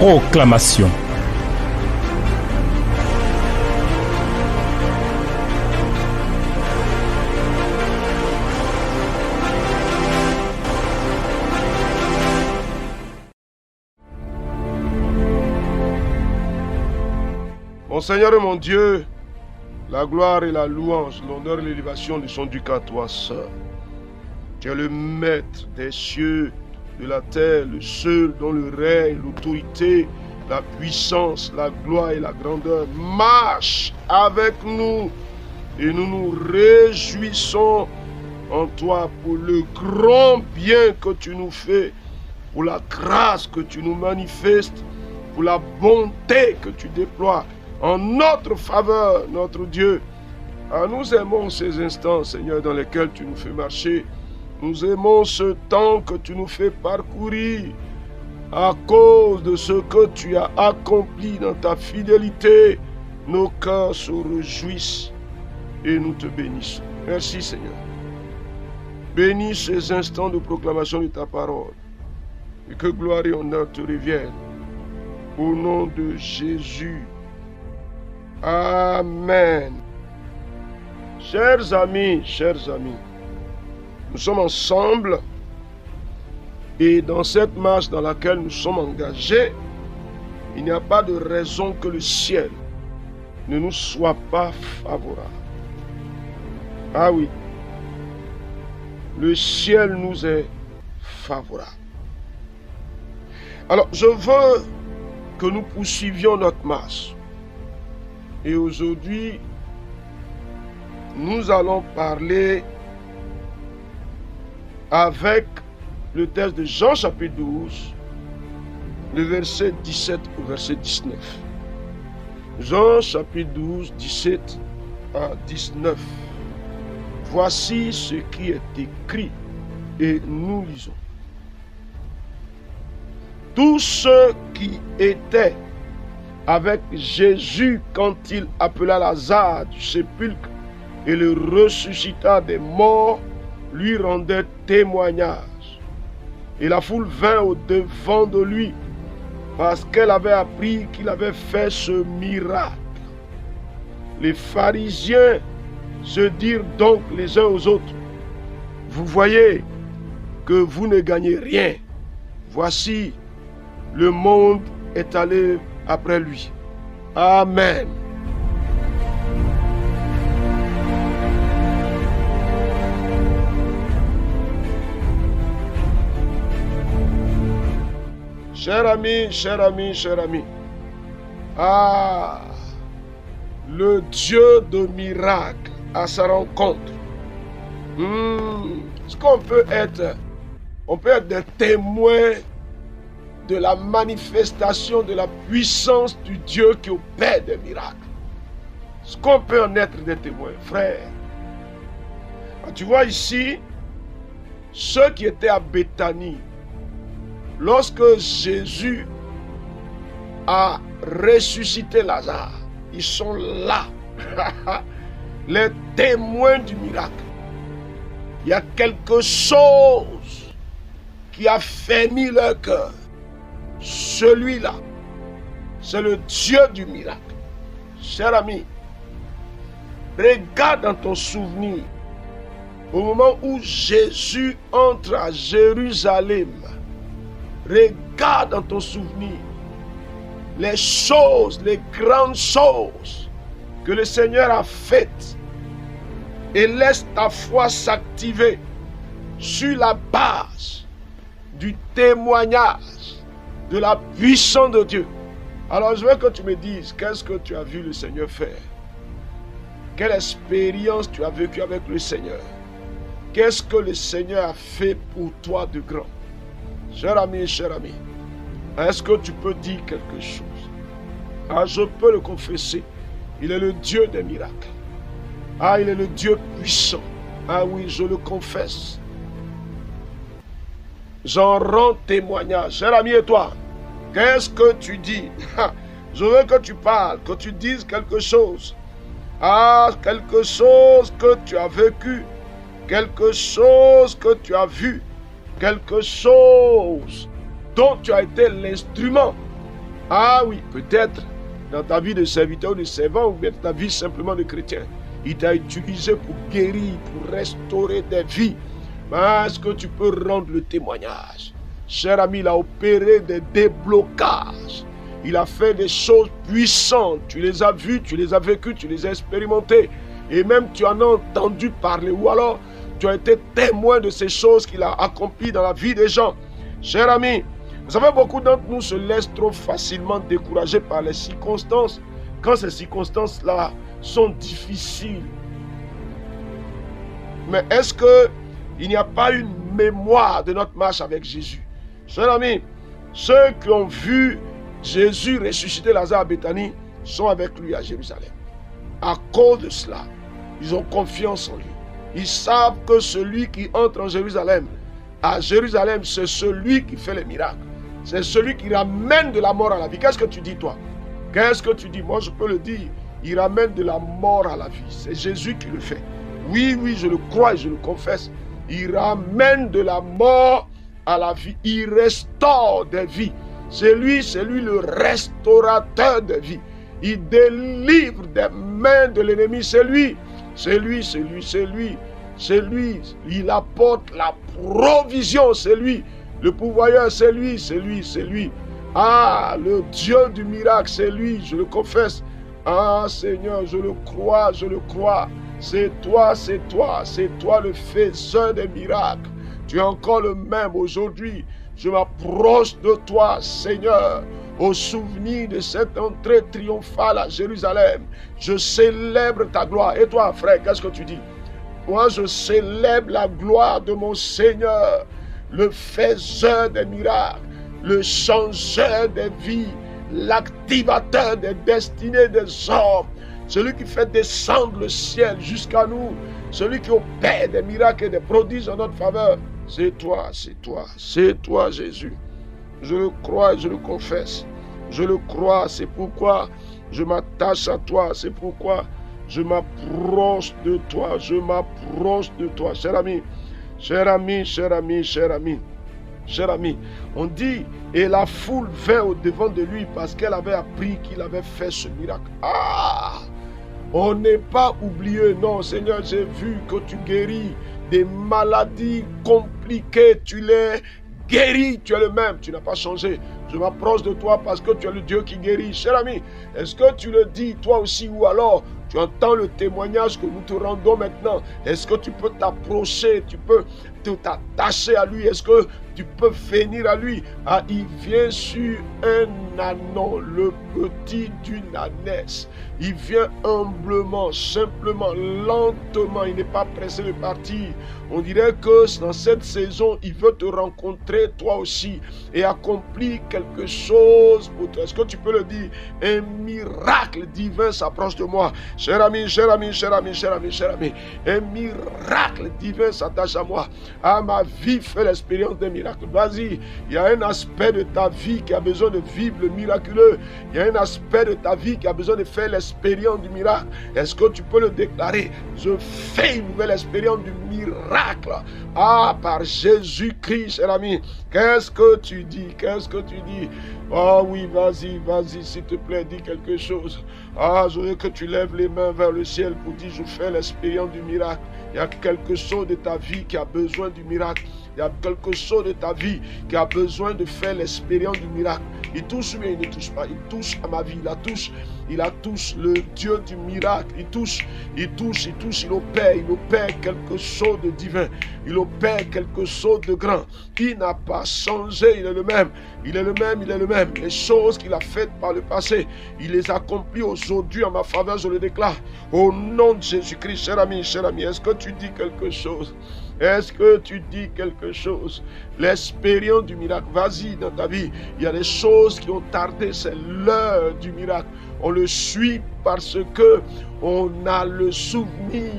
Proclamation. Mon Seigneur et mon Dieu, la gloire et la louange, l'honneur et l'élévation ne sont dus qu'à toi seul. Tu es le maître des cieux, de la terre, le seul dont le règne, l'autorité, la puissance, la gloire et la grandeur marchent avec nous. Et nous nous réjouissons en toi pour le grand bien que tu nous fais, pour la grâce que tu nous manifestes, pour la bonté que tu déploies en notre faveur, notre Dieu. Nous aimons ces instants, Seigneur, dans lesquels tu nous fais marcher. Nous aimons ce temps que tu nous fais parcourir à cause de ce que tu as accompli dans ta fidélité. Nos cœurs se réjouissent et nous te bénissons. Merci, Seigneur. Bénis ces instants de proclamation de ta parole et que gloire et honneur te reviennent. Au nom de Jésus. Amen. Chers amis, nous sommes ensemble et dans cette marche dans laquelle nous sommes engagés, il n'y a pas de raison que le ciel ne nous soit pas favorable. Ah oui, le ciel nous est favorable. Alors, je veux que nous poursuivions notre marche. Et aujourd'hui, nous allons parler avec le texte de Jean chapitre 12, le verset 17 au verset 19. Jean chapitre 12, 17 à 19. Voici ce qui est écrit et nous lisons. Tous ceux qui étaient avec Jésus quand il appela Lazare du sépulcre et le ressuscita des morts, lui rendaient témoignage. Et la foule vint au-devant de lui parce qu'elle avait appris qu'il avait fait ce miracle. Les pharisiens se dirent donc les uns aux autres: vous voyez que vous ne gagnez rien. Voici, le monde est allé après lui. Amen. Chers amis. Le Dieu de miracles à sa rencontre. Est-ce qu'on peut être des témoins de la manifestation de la puissance du Dieu qui opère des miracles? Est-ce qu'on peut en être des témoins, frère? Tu vois ici, ceux qui étaient à Béthanie, lorsque Jésus a ressuscité Lazare, ils sont là, les témoins du miracle. Il y a quelque chose qui a fermé leur cœur. Celui-là, c'est le Dieu du miracle. Cher ami, regarde dans ton souvenir, au moment où Jésus entre à Jérusalem, regarde dans ton souvenir les choses, les grandes choses que le Seigneur a faites et laisse ta foi s'activer sur la base du témoignage de la puissance de Dieu. Alors je veux que tu me dises, qu'est-ce que tu as vu le Seigneur faire? Quelle expérience tu as vécue avec le Seigneur? Qu'est-ce que le Seigneur a fait pour toi de grand? Cher ami, est-ce que tu peux dire quelque chose? Je peux le confesser. Il est le Dieu des miracles. Il est le Dieu puissant. Oui, je le confesse. J'en rends témoignage. Cher ami, et toi, qu'est-ce que tu dis? Je veux que tu parles, que tu dises quelque chose. Quelque chose que tu as vécu, quelque chose que tu as vu, quelque chose dont tu as été l'instrument. Ah oui, peut-être dans ta vie de serviteur ou de servant, ou bien dans ta vie simplement de chrétien, il t'a utilisé pour guérir, pour restaurer des vies. Mais est-ce que tu peux rendre le témoignage? Cher ami, il a opéré des déblocages. Il a fait des choses puissantes. Tu les as vues, tu les as vécues, tu les as expérimentées. Et même tu en as entendu parler. Ou alors, tu as été témoin de ces choses qu'il a accomplies dans la vie des gens. Cher ami, vous savez, beaucoup d'entre nous se laissent trop facilement décourager par les circonstances. Quand ces circonstances-là sont difficiles. Mais est-ce qu'il n'y a pas une mémoire de notre marche avec Jésus? Cher ami, ceux qui ont vu Jésus ressusciter Lazare à Béthanie sont avec lui à Jérusalem. À cause de cela, ils ont confiance en lui. Ils savent que celui qui entre en Jérusalem, à Jérusalem, c'est celui qui fait les miracles. C'est celui qui ramène de la mort à la vie. Qu'est-ce que tu dis, toi? Qu'est-ce que tu dis? Moi, je peux le dire. Il ramène de la mort à la vie. C'est Jésus qui le fait. Oui, oui, je le crois et je le confesse. Il ramène de la mort à la vie. Il restaure des vies. C'est lui le restaurateur des vies. Il délivre des mains de l'ennemi. C'est lui. Il apporte la provision. C'est lui. Le pourvoyeur, c'est lui. Ah, le Dieu du miracle, c'est lui, je le confesse. Ah, Seigneur, je le crois. C'est toi le faiseur des miracles. Tu es encore le même aujourd'hui. Je m'approche de toi, Seigneur, au souvenir de cette entrée triomphale à Jérusalem. Je célèbre ta gloire. Et toi, frère, qu'est-ce que tu dis? Moi, je célèbre la gloire de mon Seigneur, le faiseur des miracles, le changeur des vies, l'activateur des destinées des hommes, celui qui fait descendre le ciel jusqu'à nous, celui qui opère des miracles et des prodiges en notre faveur. C'est toi, Jésus. Je le crois et je le confesse. Je le crois, c'est pourquoi je m'attache à toi, c'est pourquoi je m'approche de toi, cher ami, on dit, et la foule vint au devant de lui parce qu'elle avait appris qu'il avait fait ce miracle. Ah! On n'est pas oublié, non, Seigneur, j'ai vu que tu guéris des maladies compliquées, tu les guéris, tu es le même, tu n'as pas changé. Je m'approche de toi parce que tu es le Dieu qui guérit. Cher ami, est-ce que tu le dis toi aussi ou alors tu entends le témoignage que nous te rendons maintenant? Est-ce que tu peux t'approcher, tu peux t'attacher à lui? Est-ce que tu peux venir à lui? Ah, il vient sur un ânon, le petit d'une ânesse. Il vient humblement, simplement, lentement. Il n'est pas pressé de partir. On dirait que dans cette saison, il veut te rencontrer toi aussi et accomplir quelque chose pour toi. Est-ce que tu peux le dire? Un miracle divin s'approche de moi. Cher ami. Un miracle divin s'attache à moi. Ah, ma vie fait l'expérience d'un miracle. Vas-y, il y a un aspect de ta vie qui a besoin de vivre le miraculeux. Il y a un aspect de ta vie qui a besoin de faire l'expérience du miracle. Est-ce que tu peux le déclarer? Je fais une nouvelle expérience du miracle. Ah, par Jésus-Christ, cher ami. Qu'est-ce que tu dis? Oh oui, vas-y, s'il te plaît, dis quelque chose. Ah, je veux que tu lèves les mains vers le ciel pour dire, je fais l'expérience du miracle. Il y a quelque chose de ta vie qui a besoin du miracle. Il y a quelque chose de ta vie qui a besoin de faire l'expérience du miracle. Il touche ou bien il ne touche pas. Il touche à ma vie. Il touche le Dieu du miracle. Il touche, il opère quelque chose de divin. Il opère quelque chose de grand. Il n'a pas changé, il est le même. Les choses qu'il a faites par le passé, il les accomplit aujourd'hui en ma faveur, je le déclare. Au nom de Jésus-Christ, cher ami, est-ce que tu dis quelque chose? L'expérience du miracle, vas-y dans ta vie. Il y a des choses qui ont tardé, c'est l'heure du miracle. On le suit parce que on a le souvenir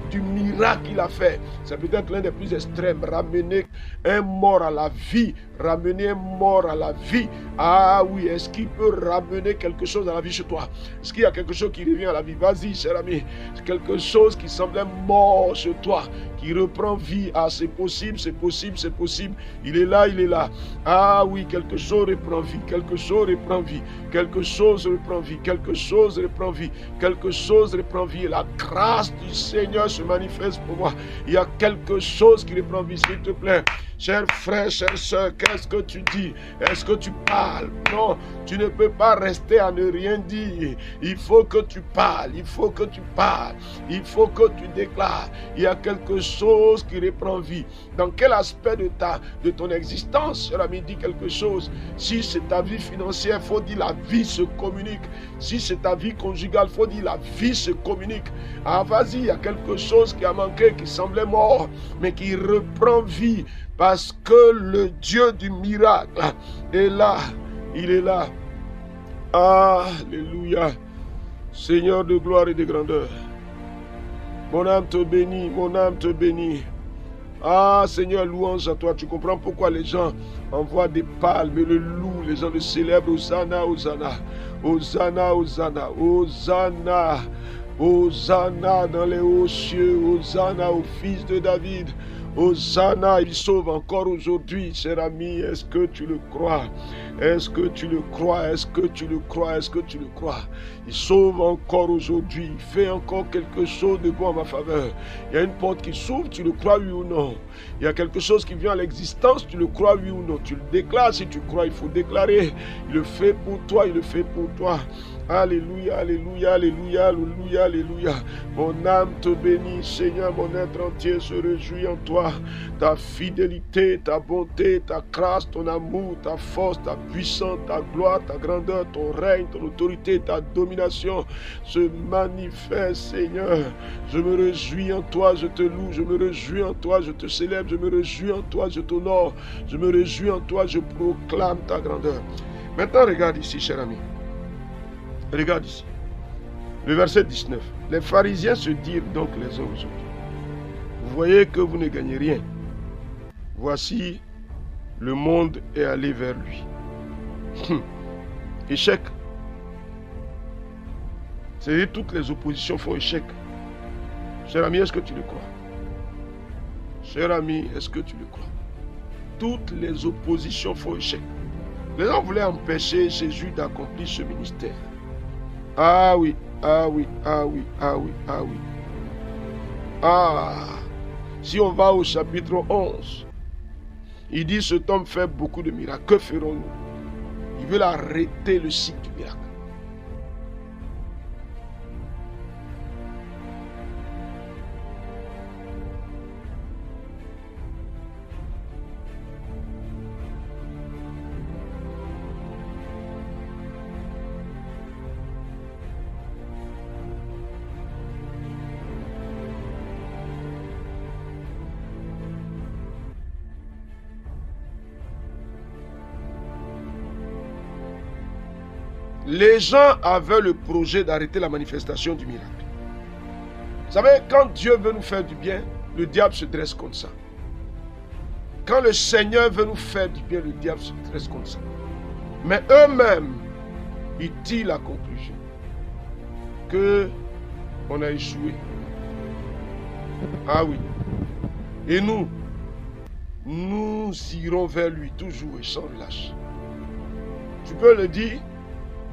du miracle qu'il a fait. C'est peut-être l'un des plus extrêmes. Ramener un mort à la vie. Ramener un mort à la vie. Ah oui, est-ce qu'il peut ramener quelque chose à la vie chez toi? Est-ce qu'il y a quelque chose qui revient à la vie? Vas-y, cher ami. Quelque chose qui semblait mort chez toi, qui reprend vie. Ah, c'est possible, c'est possible, c'est possible. Il est là, il est là. Ah oui, quelque chose reprend vie. Quelque chose reprend vie. Quelque chose reprend vie. Quelque chose reprend vie. Quelque chose reprend vie. Et la grâce du Seigneur se manifeste pour moi. Il y a quelque chose qui reprend vie, s'il te plaît. Cher frère, chère soeur, qu'est-ce que tu dis? Est-ce que tu parles? Non, tu ne peux pas rester à ne rien dire. Il faut que tu parles, il faut que tu parles, il faut que tu déclares. Il y a quelque chose qui reprend vie. Dans quel aspect de ton existence, cher ami, dis quelque chose. Si c'est ta vie financière, il faut dire la vie se communique. Si c'est ta vie conjugale, il faut dire la vie se communique. Ah, vas-y, il y a quelque chose qui a manqué, qui semblait mort, mais qui reprend vie. Parce que le Dieu du miracle est là. Il est là. Alléluia. Seigneur de gloire et de grandeur. Mon âme te bénit, mon âme te bénit. Ah Seigneur, louange à toi. Tu comprends pourquoi les gens envoient des palmes et le louent. Les gens le célèbrent. Hosanna, Hosanna. Hosanna, Hosanna. Hosanna. Hosanna dans les hauts cieux. Hosanna au fils de David. Hosanna, il sauve encore aujourd'hui, cher ami. Est-ce que tu le crois? Est-ce que tu le crois? Est-ce que tu le crois? Est-ce que tu le crois? Il sauve encore aujourd'hui. Il fait encore quelque chose de bon en ma faveur. Il y a une porte qui s'ouvre, tu le crois, oui ou non? Il y a quelque chose qui vient à l'existence, tu le crois, oui ou non? Tu le déclares. Si tu crois, il faut déclarer. Il le fait pour toi, il le fait pour toi. Alléluia, alléluia, alléluia, alléluia, alléluia. Mon âme te bénit, Seigneur, mon être entier se réjouit en toi. Ta fidélité, ta bonté, ta grâce, ton amour, ta force, ta puissance, ta gloire, ta grandeur, ton règne, ton autorité, ta domination se manifestent, Seigneur. Je me réjouis en toi, je te loue, je me réjouis en toi, je te célèbre, je me réjouis en toi, je t'honore, je me réjouis en toi, je proclame ta grandeur. Maintenant, regarde ici, cher ami. Regarde ici, le verset 19. Les pharisiens se dirent donc les uns aux autres: vous voyez que vous ne gagnez rien. Voici, le monde est allé vers lui. Échec. C'est-à-dire toutes les oppositions font échec. Cher ami, est-ce que tu le crois? Cher ami, est-ce que tu le crois? Toutes les oppositions font échec. Les gens voulaient empêcher Jésus d'accomplir ce ministère. Ah oui, ah oui, ah oui, ah oui, ah oui. Ah, si on va au chapitre 11, il dit cet homme fait beaucoup de miracles. Que ferons-nous? Il veut arrêter le cycle du miracle. Les gens avaient le projet d'arrêter la manifestation du miracle. Vous savez, quand Dieu veut nous faire du bien, le diable se dresse contre ça. Quand le Seigneur veut nous faire du bien, le diable se dresse contre ça. Mais eux-mêmes, ils tirent la conclusion que on a échoué. Ah oui. Et nous irons vers lui toujours et sans relâche. Tu peux le dire?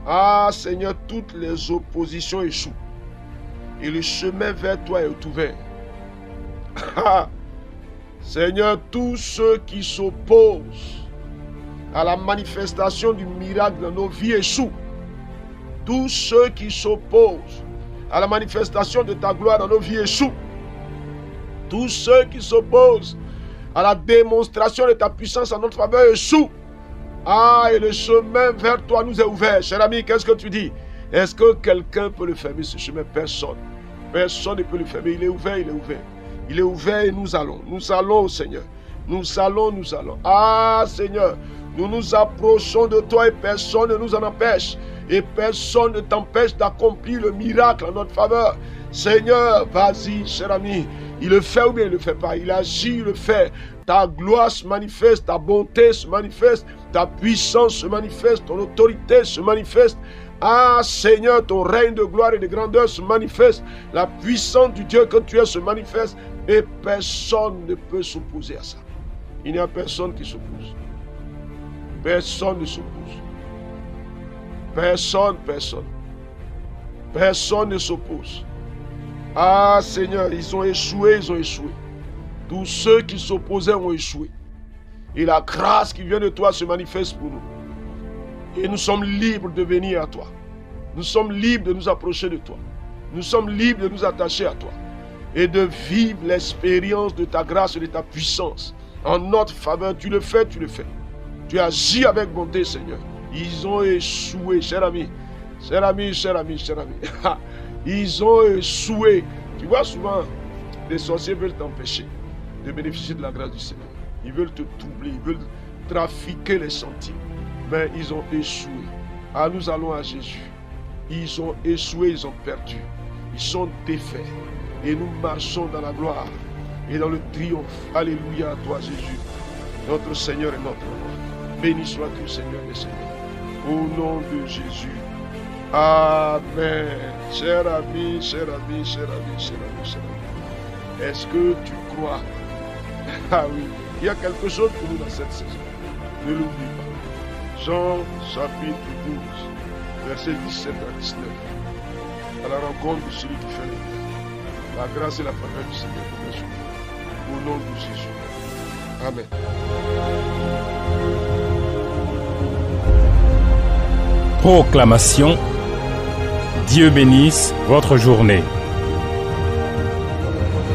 Ah Seigneur, toutes les oppositions échouent. Et le chemin vers toi est ouvert. Ah, Seigneur, tous ceux qui s'opposent à la manifestation du miracle dans nos vies échouent. Tous ceux qui s'opposent à la manifestation de ta gloire dans nos vies échouent. Tous ceux qui s'opposent à la démonstration de ta puissance en notre faveur échouent. Ah, et le chemin vers toi nous est ouvert. Cher ami, qu'est-ce que tu dis? Est-ce que quelqu'un peut le fermer, ce chemin? Personne. Personne ne peut le fermer. Il est ouvert, il est ouvert. Il est ouvert et nous allons. Nous allons au Seigneur. Nous allons, nous allons. Ah, Seigneur, nous nous approchons de toi et personne ne nous en empêche. Et personne ne t'empêche d'accomplir le miracle en notre faveur. Seigneur, vas-y, cher ami. Il le fait ou bien il ne le fait pas. Il agit, il le fait. Ta gloire se manifeste, ta bonté se manifeste, ta puissance se manifeste, ton autorité se manifeste. Ah Seigneur, ton règne de gloire et de grandeur se manifeste. La puissance du Dieu que tu es se manifeste. Et personne ne peut s'opposer à ça. Il n'y a personne qui s'oppose. Personne ne s'oppose. Personne ne s'oppose. Ah Seigneur, ils ont échoué. Tous ceux qui s'opposaient ont échoué. Et la grâce qui vient de toi se manifeste pour nous. Et nous sommes libres de venir à toi. Nous sommes libres de nous approcher de toi. Nous sommes libres de nous attacher à toi. Et de vivre l'expérience de ta grâce et de ta puissance. En notre faveur, tu le fais. Tu agis avec bonté, Seigneur. Ils ont échoué, cher ami. Ils ont échoué. Tu vois, souvent, les sorciers veulent t'empêcher de bénéficier de la grâce du Seigneur. Ils veulent te troubler, ils veulent trafiquer les sentiers. Mais ils ont échoué. Ah, nous allons à Jésus. Ils ont échoué, ils ont perdu. Ils sont défaits. Et nous marchons dans la gloire et dans le triomphe. Alléluia à toi, Jésus, notre Seigneur et notre roi. Béni sois-tu, Seigneur et Seigneur. Au nom de Jésus. Amen. Cher ami. Est-ce que tu crois? Ah oui, il y a quelque chose pour nous dans cette saison. Ne l'oublie pas. Jean chapitre 12, versets 17 à 19. À la rencontre de celui qui fait le bien. La grâce et la faveur du Seigneur pour nous. Au nom de Jésus. Amen. Proclamation. Dieu bénisse votre journée.